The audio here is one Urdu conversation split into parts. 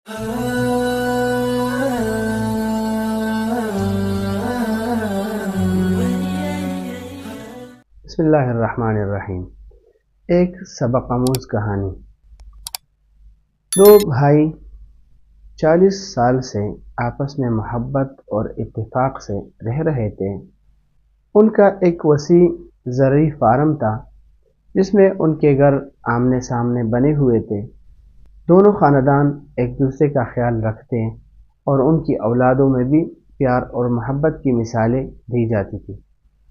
بسم اللہ الرحمن الرحیم۔ ایک سبق آموز کہانی۔ دو بھائی 40 سال سے آپس میں محبت اور اتفاق سے رہ رہے تھے۔ ان کا ایک وسیع زرعی فارم تھا جس میں ان کے گھر آمنے سامنے بنے ہوئے تھے۔ دونوں خاندان ایک دوسرے کا خیال رکھتے اور ان کی اولادوں میں بھی پیار اور محبت کی مثالیں دی جاتی تھیں۔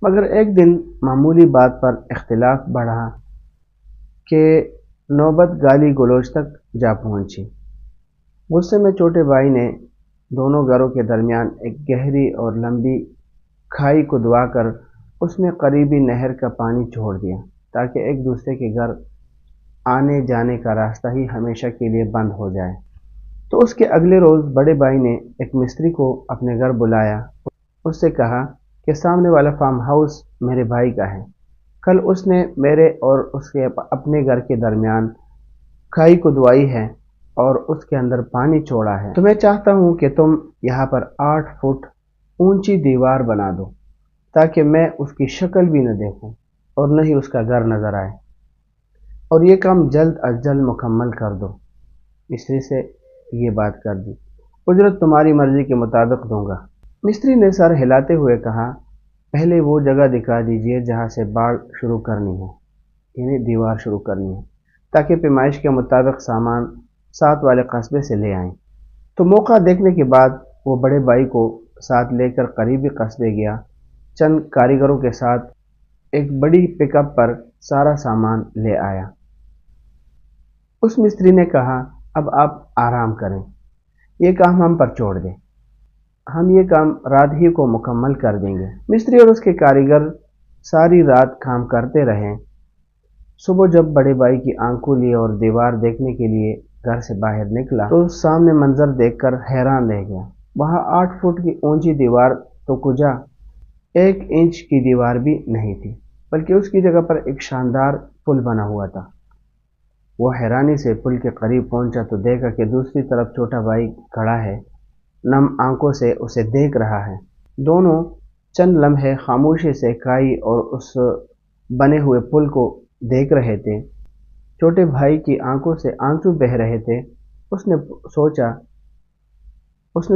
مگر ایک دن معمولی بات پر اختلاف بڑھا کہ نوبت گالی گلوچ تک جا پہنچی۔ غصے میں چھوٹے بھائی نے دونوں گھروں کے درمیان ایک گہری اور لمبی کھائی کھدوا کر اس میں قریبی نہر کا پانی چھوڑ دیا تاکہ ایک دوسرے کے گھر آنے جانے کا راستہ ہی ہمیشہ کے لیے بند ہو جائے۔ تو اس کے اگلے روز بڑے بھائی نے ایک مستری کو اپنے گھر بلایا۔ اس سے کہا کہ سامنے والا فارم ہاؤس میرے بھائی کا ہے۔ کل اس نے میرے اور اس کے اپنے گھر کے درمیان کھائی کھدوائی ہے اور اس کے اندر پانی چھوڑا ہے۔ تو میں چاہتا ہوں کہ تم یہاں پر 8 فٹ اونچی دیوار بنا دو تاکہ میں اس کی شکل بھی نہ دیکھوں اور نہ ہی اس کا گھر نظر آئے، اور یہ کام جلد از جلد مکمل کر دو۔ مستری سے یہ بات کر دی۔ اجرت تمہاری مرضی کے مطابق دوں گا۔ مستری نے سر ہلاتے ہوئے کہا، پہلے وہ جگہ دکھا دیجئے جہاں سے باڑ شروع کرنی ہے، یعنی دیوار شروع کرنی ہے، تاکہ پیمائش کے مطابق سامان ساتھ والے قصبے سے لے آئیں۔ تو موقع دیکھنے کے بعد وہ بڑے بھائی کو ساتھ لے کر قریبی قصبے گیا۔ چند کاریگروں کے ساتھ ایک بڑی پک اپ پر سارا سامان لے آیا۔ اس مستری نے کہا، اب آپ آرام کریں، یہ کام ہم پر چھوڑ دیں، ہم یہ کام رات ہی کو مکمل کر دیں گے۔ مستری اور اس کے کاریگر ساری رات کام کرتے رہے۔ صبح جب بڑے بھائی کی آنکھ کھلی اور دیوار دیکھنے کے لیے گھر سے باہر نکلا تو سامنے منظر دیکھ کر حیران رہ گیا۔ وہاں 8 فٹ کی اونچی دیوار تو کجا 1 انچ کی دیوار بھی نہیں تھی، بلکہ اس کی جگہ پر ایک شاندار پل بنا ہوا تھا۔ وہ حیرانی سے پل کے قریب پہنچا تو دیکھا کہ دوسری طرف چھوٹا بھائی کھڑا ہے، نم آنکھوں سے اسے دیکھ رہا ہے۔ دونوں چند لمحے خاموشی سے کھائی اور اس بنے ہوئے پل کو دیکھ رہے تھے۔ چھوٹے بھائی کی آنکھوں سے آنسو بہہ رہے تھے۔ اس نے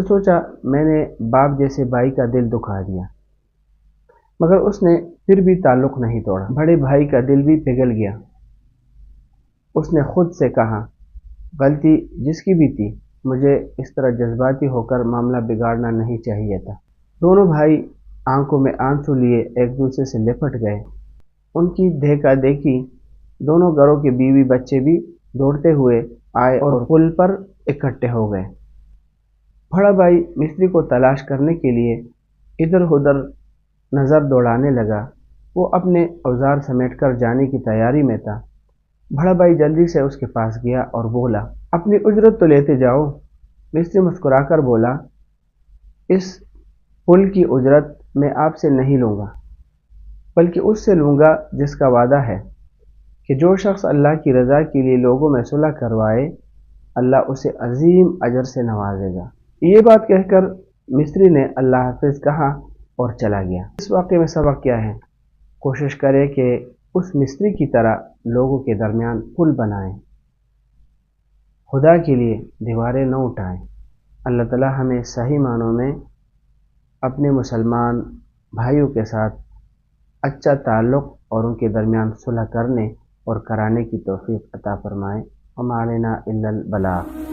سوچا میں نے باپ جیسے بھائی کا دل دکھا دیا، مگر اس نے پھر بھی تعلق نہیں توڑا۔ بڑے بھائی کا دل بھی پگھل گیا۔ اس نے خود سے کہا، غلطی جس کی بھی تھی، مجھے اس طرح جذباتی ہو کر معاملہ بگاڑنا نہیں چاہیے تھا۔ دونوں بھائی آنکھوں میں آنسو لیے ایک دوسرے سے لپٹ گئے۔ ان کی دیکھا دیکھی دونوں گھروں کے بیوی بچے بھی دوڑتے ہوئے آئے اور پل پر اکٹھے ہو گئے۔ بڑا بھائی مستری کو تلاش کرنے کے لیے ادھر ادھر نظر دوڑانے لگا۔ وہ اپنے اوزار سمیٹ کر جانے کی تیاری میں تھا۔ بڑا بھائی جلدی سے اس کے پاس گیا اور بولا، اپنی اجرت تو لیتے جاؤ۔ مستری مسکرا کر بولا، اس پل کی اجرت میں آپ سے نہیں لوں گا، بلکہ اس سے لوں گا جس کا وعدہ ہے کہ جو شخص اللہ کی رضا کے لیے لوگوں میں صلح کروائے، اللہ اسے عظیم اجر سے نوازے گا۔ یہ بات کہہ کر مستری نے اللہ حافظ کہا اور چلا گیا۔ اس واقعے میں سبق کیا ہے؟ کوشش کرے کہ اس مستری کی طرح لوگوں کے درمیان پل بنائیں، خدا کے لیے دیواریں نہ اٹھائیں۔ اللہ تعالی ہمیں صحیح معنوں میں اپنے مسلمان بھائیوں کے ساتھ اچھا تعلق اور ان کے درمیان صلح کرنے اور کرانے کی توفیق عطا فرمائے۔ وما علینا الا البلاغ۔